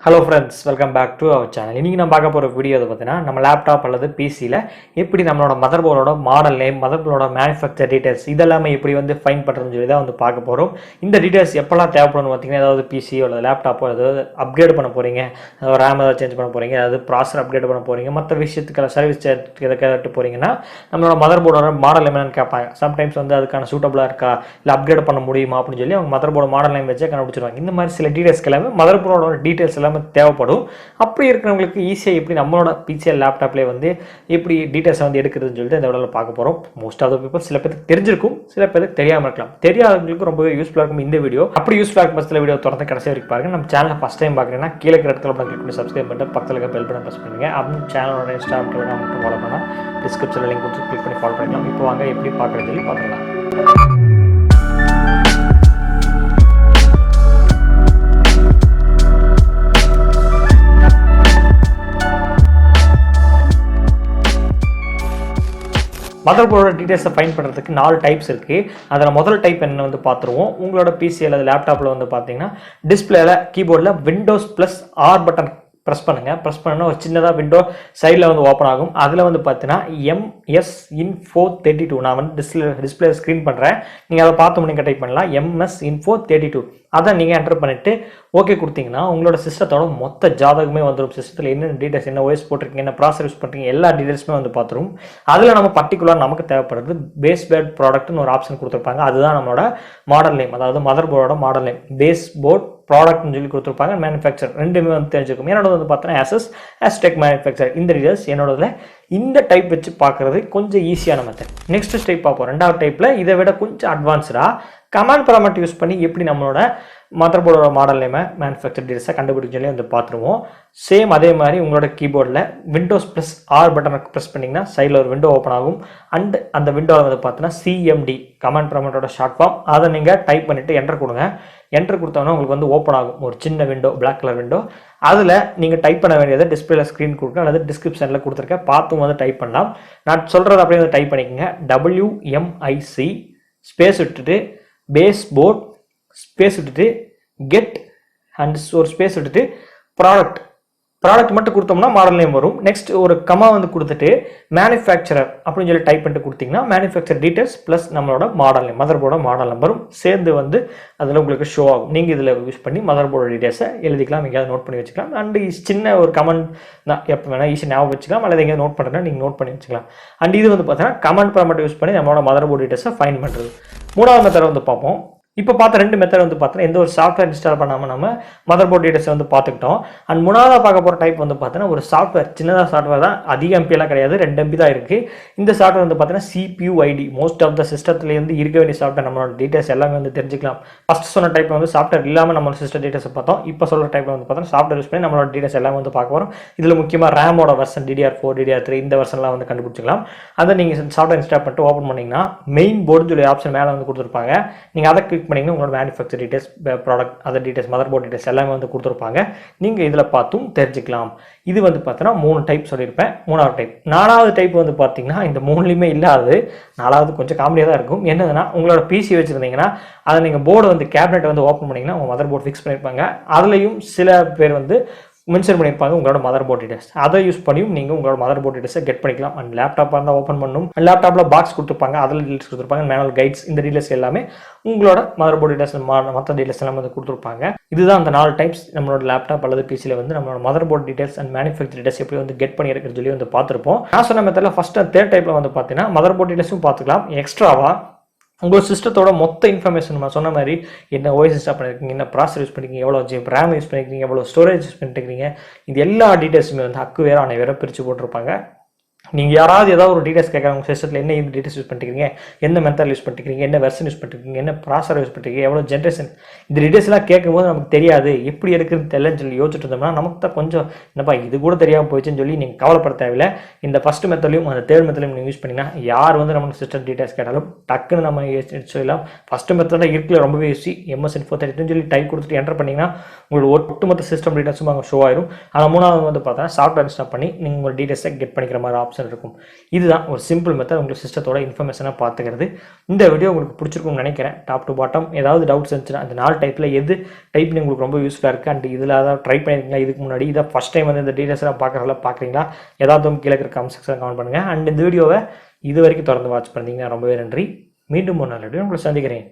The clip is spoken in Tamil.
Hello friends, welcome back to our channel. இன்றைக்கி நம்ம பார்க்க போகிற வீடியோ பார்த்தீங்கன்னா நம்ம லேப்டாப் அல்லது பிசியில் எப்படி நம்மளோட மதர் போர்டோட மாடல் நேம், மதர் போர்டோட மேனுஃபேக்சர் டீட்டெயில்ஸ் இதெல்லாமே எப்படி ஃபைன் பண்ணுறதுன்னு சொல்லி தான் பார்க்க போகிறோம். இந்த டீட்டெயில்ஸ் எப்போல்லாம் தேவைப்படும் பார்த்தீங்கன்னா, ஏதாவது பிசியோ அல்லது லேப்டாப்போ ஏதாவது அப்கிரேட் பண்ண போகிறீங்க, ரேம் ஏதாவது சேஞ்ச் பண்ண போகிறீங்க, அதாவது ப்ராசர் அப்கிரேட் பண்ண போகிறீங்க, மற்ற விஷயத்துக்கு சர்வீஸ் எதை கேட்டு போகிறீங்கன்னா நம்மளோட மதர் போர்டோட மாடல் நேம் என்னன்னு கேட்பாங்க. சம்டைம்ஸ் அதுக்கான சூட்டபுளாக இருக்கா, இல்லை அப்கிரேட் பண்ண முடியுமா அப்படின்னு சொல்லி அவங்க மதர் போர்டு மாடல் நேம் வச்சே கண்டுபிடிச்சிருவாங்க. இந்த மாதிரி சில டீட்டெயில்ஸ்க்கு எல்லாமே மதர் போர்டோட டீட்டெயில்ஸ் எல்லாமே தேவைப்படும். அப்படி இருக்கிறவங்களுக்கு ஈஸியாக எப்படி நம்மளோட பிசிஎல் லேப்டாப்லேயே எப்படி டீட்டெயில்ஸை எடுக்கிறதுன்னு சொல்லிட்டு இந்த வீடியோவில் பார்க்க போகிறோம். மோஸ்ட் ஆஃப் த பீப்பிள் சில பேருக்கு தெரிஞ்சிருக்கும், சில பேருக்கு தெரியாமல் இருக்கலாம். தெரியாதவங்களுக்கு ரொம்பவே யூஸ்ஃபுல்லாக இருக்கும் இந்த வீடியோ. அப்படி யூஸ்ஃபுல்லாக இருக்கும் பட்சத்தில் வீடியோ தொடர்ந்து கடைசி வரைக்கும் பாருங்க. நம்ம சேனலை ஃபஸ்ட் டைம் பார்க்குறீங்கன்னா கீழே இருக்கிற இடத்துல கிளிக் பண்ணி சப்ஸ்கிரைப் பண்ணிட்டு பக்கத்தில் இருக்க பெல் பட்டன் ப்ரெஸ் பண்ணுங்க. அப்படின்னு சேனலோட இன்ஸ்டாகிராம் மட்டும் ஃபாலோ பண்ணால் டிஸ்கிரிப்ஷனில் லிங்க் கொடுத்து கிளிக் பண்ணி ஃபாலோ பண்ணிக்கலாம். இப்போ வாங்க எப்படி பார்க்குறது சொல்லி பார்த்துக்கலாம். மதர் போர்டோட டீட்டெயில்ஸை ஃபைன் பண்ணுறதுக்கு 4 டைப்ஸ் இருக்குது. அதில் முதல் டைப் என்ன பார்த்துருவோம். உங்களோட பிசி அல்லது லேப்டாப்பில் பார்த்தீங்கன்னா டிஸ்பிளேல கீபோர்டில் விண்டோஸ் +R பட்டன் ப்ரெஸ் பண்ணுங்கள். ப்ரெஸ் பண்ணால் ஒரு சின்னதாக விண்டோ சைடில் ஓப்பன் ஆகும். அதில் பார்த்தீங்கன்னா MS Info 32 நான் டிஸ்பிளே ஸ்க்ரீன் பண்ணுறேன். நீங்கள் அதை பார்த்து நீங்கள் டைப் பண்ணலாம். MS Info 32 அதை நீங்கள் என்டர் பண்ணிவிட்டு ஓகே கொடுத்தீங்கன்னா உங்களோட சிஸ்டத்தோட மொத்த ஜாதகமே வந்துடும். சிஸ்டத்தில் என்னென்ன டீட்டெயில்ஸ், என்ன OS போட்டிருக்கீங்க, என்ன ப்ராசர் யூஸ் பண்ணுறீங்க, எல்லா டீட்டெயில்ஸுமே பார்த்துரும். அதில் நம்ம பர்டிகுலர் நமக்கு தேவைப்படுறது பேஸ் போர்ட் ப்ராடக்ட்னு ஒரு ஆப்ஷன் கொடுத்துருப்பாங்க. அதுதான் நம்மளோட மாடல் நேம், அதாவது மதர் போர்டோட மாடல் நேம். பேஸ் போர்ட் ப்ராடக்ட்னு சொல்லி கொடுத்துருப்பாங்க. மேனுஃபேக்சர் ரெண்டுமே தெரிஞ்சிருக்கும். என்னோட பார்த்தீங்கன்னா ASTEC மேனுஃபேக்சர். இந்த டீட்டெயில்ஸ் என்னோட இந்த டைப் வச்சு பார்க்குறது கொஞ்சம் ஈஸியான மெத்தட். நெக்ஸ்ட் டைப் பார்ப்போம். ரெண்டாவது டைப்பில் இதை விட கொஞ்சம் அட்வான்ஸ்டாக கமாண்ட் ப்ராம்ப்ட் யூஸ் பண்ணி எப்படி நம்மளோட மதர் போர்டோட மாடல் நேமை, மேனுஃபேக்சர் டீட்டெயில்ஸை கண்டுபிடிச்சு சொல்லி பார்த்துருவோம். சேம் அதே மாதிரி உங்களோட கீபோர்டில் விண்டோஸ் +R பட்டனை ப்ரெஸ் பண்ணிங்கன்னா சைடில் ஒரு விண்டோ ஓப்பன் ஆகும். அண்ட் அந்த விண்டோவில் பார்த்தீங்கன்னா CMD கமாண்ட் ப்ராம்ப்டோட ஷார்ட் ஃபார்ம். அதை நீங்கள் டைப் பண்ணிவிட்டு என்டர் கொடுங்க. என்டர் கொடுத்தோன்னா உங்களுக்கு ஓப்பன் ஆகும் ஒரு சின்ன விண்டோ, பிளாக் கலர் விண்டோ. அதில் நீங்கள் டைப் பண்ண வேண்டியதை டிஸ்பிளேல ஸ்க்ரீன் கொடுக்க அல்லது டிஸ்கிரிப்ஷனில் கொடுத்துருக்கேன், பார்த்தும் டைப் பண்ணலாம். நான் சொல்கிறது அப்படியே டைப் பண்ணிக்கோங்க. WMIC ஸ்பேஸ் விட்டுட்டு பேஸ் போர்ட் ஸ்பேஸ் விட்டுட்டு கெட் அண்ட் ஒரு ஸ்பேஸ் விட்டுட்டு ப்ராடக்ட் மட்டும் கொடுத்தோம்னா மாடல் நேம் வரும். நெக்ஸ்ட் ஒரு கமா கொடுத்துட்டு மேனுஃபேக்சரர் அப்படின்னு சொல்லி டைப் பண்ணிட்டு கொடுத்தீங்கன்னா மேனுஃபேக்சர் டீட்டெயில்ஸ் ப்ளஸ் நம்மளோட மாடல் நேம், மதர் போர்டோட மாடல் நம்பரும் சேர்ந்து அதில் உங்களுக்கு ஷோ ஆகும். நீங்கள் இதில் யூஸ் பண்ணி மதர் போர்டு டீட்டெயில்ஸை எழுதிக்கலாம், எங்கேயாவது நோட் பண்ணி வச்சுக்கலாம். அண்ட் சின்ன ஒரு கமெண்ட் தான், எப்போ வேணால் ஈஸி ஞாபகம் வச்சுக்கலாம், அல்லது எங்கேயாவது நோட் பண்ணுறேன்னா நீங்கள் நோட் பண்ணி வச்சுக்கலாம். அண்ட் இது பார்த்தீங்கன்னா கமெண்ட் ப்ராம்ப்ட் யூஸ் பண்ணி நம்மளோட மதர் போர்டு டீட்டெயில்ஸை ஃபைன் பண்ணுறது. மூணாவது மெத்தட் பார்ப்போம். இப்போ பார்த்த 2 மெத்தட் பார்த்தீங்கன்னா எந்த ஒரு சாஃப்ட்வேர் இன்ஸ்டால் பண்ணாமல் நம்ம மதர் போர்ட் டீட்டெயில்ஸ் பார்த்துக்கிட்டோம். அண்ட் மூணாவதாக பார்க்க போகிற டைப் பார்த்தீங்கன்னா ஒரு சாஃப்ட்வேர், சின்னதாக சாஃப்ட்வேர் தான், அதிக எம்பிலாம் கிடையாது, 2 MB தான் இருக்குது. இந்த சாஃப்ட்வேர் பார்த்தீங்கன்னா CPU ID. Most of the சிஸ்டத்துலேருந்து இருக்க வேண்டிய சாஃப்ட்வேர் நம்மளோட டீட்டெயில்ஸ் எல்லாமே தெரிஞ்சுக்கலாம். ஃபஸ்ட் சொன்ன டைப்பில் சாஃப்ட்வேர் இல்லாமல் நம்ம சிஸ்டம் டீட்டெயில்ஸை பார்த்தோம். இப்போ சொல்கிற டைப்பில் பார்த்தீங்கன்னா சாஃப்ட்வேர் யூஸ் பண்ணி நம்மளோட டீட்டெயில்ஸ் எல்லாமே பார்க்க வரோம். இதில் முக்கியமாக ரேமோட வெர்ஷன் DDR4, DDR3 இந்த வெர்ஷன்லாம் கண்டுபிடிச்சிக்கலாம். அதை நீங்கள் சாஃப்ட்வேர் இன்ஸ்டால் பண்ணிட்டு ஓப்பன் பண்ணிங்கன்னா மெயின் போர்டுன்னு சொல்லி ஆப்ஷன் மேலே கொடுத்துருப்பாங்க. நீங்கள் அதை கிளிக் பண்ணிங்கன்னா உங்களோட manufacture details, product, other details, motherboard details எல்லாமே கொடுத்துருப்பாங்க. நீங்கள் இதில் பார்த்தும் தெரிஞ்சுக்கலாம். இது பார்த்தீங்கன்னா 3 டைப் சொல்லியிருப்பேன். மூணாவது டைப். நாலாவது டைப் பார்த்தீங்கன்னா இந்த 3லையுமே இல்லாது, நாலாவது கொஞ்சம் காமெடியாக தான் இருக்கும். என்னதுன்னா உங்களோட பிசி வச்சுருந்தீங்கன்னா அதை நீங்கள் போர்டு கேபினெட் ஓப்பன் பண்ணிங்கன்னா உங்கள் மதர் போர்டு ஃபிக்ஸ் பண்ணியிருப்பாங்க. அதுலேயும் சில பேர் மென்ஷன் பண்ணியிருப்பாங்க உங்களோட மதர் போர்ட் டீட்டெயில்ஸ். அதை யூஸ் பண்ணியும் நீங்கள் உங்களோட மதர் போர்ட் டீட்டெயில்ஸை கெட் பண்ணிக்கலாம். அண்ட் லேப்டாப்பாக இருந்தால் ஓப்பன் பண்ணணும். லேப்டாப்பில் பாக்ஸ் கொடுத்துருப்பாங்க, அதில் டீட்டெயில்ஸ் கொடுத்துருப்பாங்க, மேனுவல் கைட்ஸ், இந்த டீட்டெயில்ஸ் எல்லாமே உங்களோட மதர் போர்ட் டீட்டெயில்ஸ், மற்ற டீட்டெயில்ஸ் எல்லாம் கொடுத்துருப்பாங்க. இதுதான் அந்த 4 டைப்ஸ் நம்மளோட லேப்டாப் அல்லது பிசியில் நம்மளோட motherboard details and manufacture details எப்படி கெட் பண்ணி இருக்கிறது சொல்லி பார்த்துருப்போம். நான் சொன்ன மெத்தடில் ஃபர்ஸ்ட் அண்ட் தேர்ட் டைப்பில் பார்த்தீங்கன்னா மதர் போர்ட் டீட்டெயில்ஸும் பார்த்துக்கலாம். எக்ஸ்ட்ராவாக உங்கள் சிஸ்டத்தோட மொத்த இன்ஃபர்மேஷன் நம்ம சொன்ன மாதிரி என்ன OS இன்ஸ்டால் பண்ணியிருக்கீங்க, என்ன ப்ராசர் யூஸ் பண்ணிருக்கீங்க, எவ்வளோ RAM யூஸ் பண்ணியிருக்கீங்க, எவ்வளோ ஸ்டோரேஜ் யூஸ் பண்ணிருக்கீங்க, இது எல்லா டீட்டெயில்ஸுமே அக்கு வேறு ஆனை வேறு பிரித்து போட்டிருப்பாங்க. நீங்கள் யாராவது ஏதாவது ஒரு டீட்டெயில்ஸ் கேட்குறாங்க, உங்கள் சிஸ்டத்தில் என்ன இந்த டீட்டெயில்ஸ் யூஸ் பண்ணிருக்கீங்க, என்ன மெத்தட் யூஸ் பண்ணிருக்கீங்க, என்ன வெர்ஷன் யூஸ் பண்ணிருக்கீங்க, என்ன ப்ராசர் யூஸ் பண்ணிருக்கீங்க, எவ்வளோ ஜென்ரேஷன், இந்த டீட்டெயில்ஸ்லாம் கேட்கும்போது நமக்கு தெரியாது, எப்படி எடுக்குன்னு தெரியலன்னு சொல்லி யோசிச்சுட்டு இருந்தோம்னா நமக்கு தான் கொஞ்சம் என்னப்பா இது கூட தெரியாமல் போயிடுச்சுன்னு சொல்லி நீங்கள் கவலைப்பட தேவையில்லை. இந்த ஃபஸ்ட் மெத்தட்லையும் அந்த தேர்ட் மெத்தட்லையும் நீங்கள் யூஸ் பண்ணிங்கன்னா யார் நமக்கு சிஸ்டம் டீட்டெயில்ஸ் கேட்டாலும் டக்குன்னு நம்ம சொல்லலாம். ஃபஸ்ட்டு மெத்தடில் இருக்குல்ல ரொம்பவே ஈஸி. MS Info 32 சொல்லி டைப் கொடுத்துட்டு என்டர் பண்ணிங்கன்னா உங்களுக்கு ஒட்டுமொத்த சிஸ்டம் டீட்டெயில்ஸும் அங்கே ஷோ ஆயிடும். ஆனால் மூணாவது பார்த்தா சாஃப்ட்வேர் இன்ஸ்டால் பண்ணி நீங்கள் உங்கள் டீட்டெயில்ஸை கெட் பண்ணிக்கிற மாதிரி ஆப்ஷன் ஆப்ஷன் இருக்கும். இதுதான் ஒரு சிம்பிள் மெத்தட் உங்களுக்கு சிஸ்டத்தோட இன்ஃபர்மேஷனாக பார்த்துக்கிறது. இந்த வீடியோ உங்களுக்கு பிடிச்சிருக்கும்னு நினைக்கிறேன். டாப் டு பாட்டம் ஏதாவது டவுட்ஸ் இருந்துச்சுன்னா அந்த 4 டைப்பில் எது டைப் உங்களுக்கு ரொம்ப யூஸ்ஃபுல்லாக இருக்குது அண்ட் இதில் ஏதாவது ட்ரை பண்ணியிருக்கீங்களா, இதுக்கு முன்னாடி இதை ஃபஸ்ட் டைம் வந்து இந்த டீட்டெயில்ஸ்லாம் பார்க்குறீங்களா, ஏதாவது கீழே இருக்கிற கமெண்ட் செக்ஷன் கமெண்ட் பண்ணுங்கள். அண்ட் இந்த வீடியோவை இது வரைக்கும் தொடர்ந்து வாட்ச் பண்ணிங்கன்னா ரொம்பவே நன்றி. மீண்டும் ஒரு நாள் உங்களை சந்திக்கிறேன்.